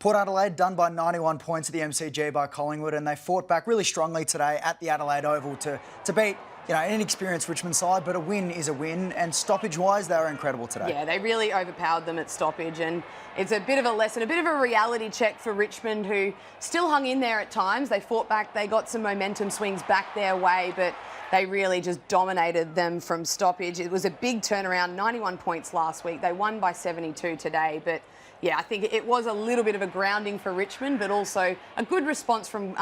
Port Adelaide done by 91 points at the MCG by Collingwood, and they fought back really strongly today at the Adelaide Oval to beat an inexperienced Richmond side, but a win is a win, and stoppage-wise, they were incredible today. Yeah, they really overpowered them at stoppage, and it's a bit of a lesson, a bit of a reality check for Richmond, who still hung in there at times. They fought back, they got some momentum swings back their way, but they really just dominated them from stoppage. It was a big turnaround, 91 points last week. They won by 72 today, but yeah, I think it was a little bit of a grounding for Richmond, but also a good response from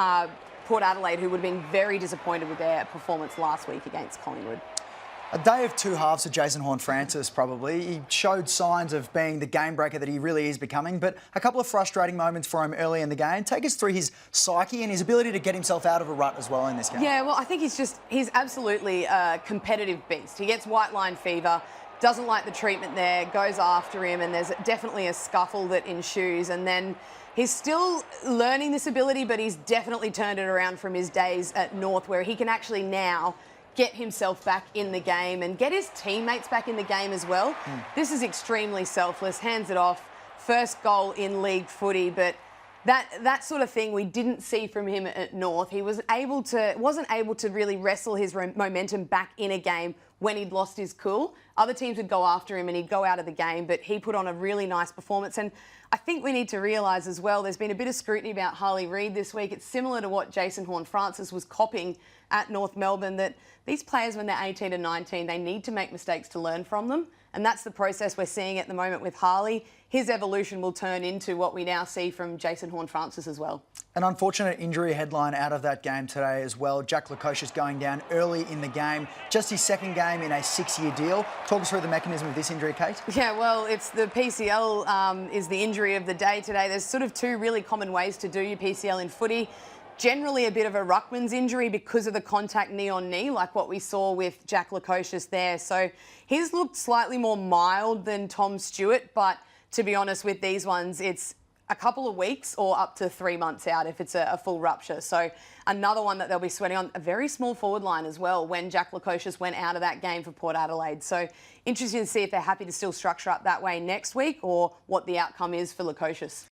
Port Adelaide, who would have been very disappointed with their performance last week against Collingwood. A day of two halves for Jason Horne-Francis, probably. He showed signs of being the game breaker that he really is becoming, but a couple of frustrating moments for him early in the game. Take us through his psyche and his ability to get himself out of a rut as well in this game. Yeah, well, I think he's absolutely a competitive beast. He gets white line fever, doesn't like the treatment there, goes after him, and there's definitely a scuffle that ensues. And then he's still learning this ability, but he's definitely turned it around from his days at North, where he can actually now get himself back in the game and get his teammates back in the game as well. This is extremely selfless, hands it off, first goal in league footy, but that sort of thing we didn't see from him at North. He wasn't able to really wrestle his momentum back in a game when he'd lost his cool. Other teams would go after him and he'd go out of the game, but he put on a really nice performance. And I think we need to realise as well, there's been a bit of scrutiny about Harley Reid this week. It's similar to what Jason Horne-Francis was copying at North Melbourne, that these players, when they're 18 and 19, they need to make mistakes to learn from them. And that's the process we're seeing at the moment with Harley. His evolution will turn into what we now see from Jason Horne-Francis as well. An unfortunate injury headline out of that game today as well. Jack Lukosius going down early in the game. Just his second game in a 6-year deal. Talk us through the mechanism of this injury, Kate. Yeah, well, it's the PCL is the injury of the day today. There's sort of two really common ways to do your PCL in footy. Generally a bit of a ruckman's injury because of the contact knee on knee, like what we saw with Jack Lukosius there. So his looked slightly more mild than Tom Stewart, but to be honest with these ones, it's a couple of weeks or up to 3 months out if it's a full rupture. So another one that they'll be sweating on, a very small forward line as well when Jack Lukosius went out of that game for Port Adelaide. So interesting to see if they're happy to still structure up that way next week or what the outcome is for Lukosius.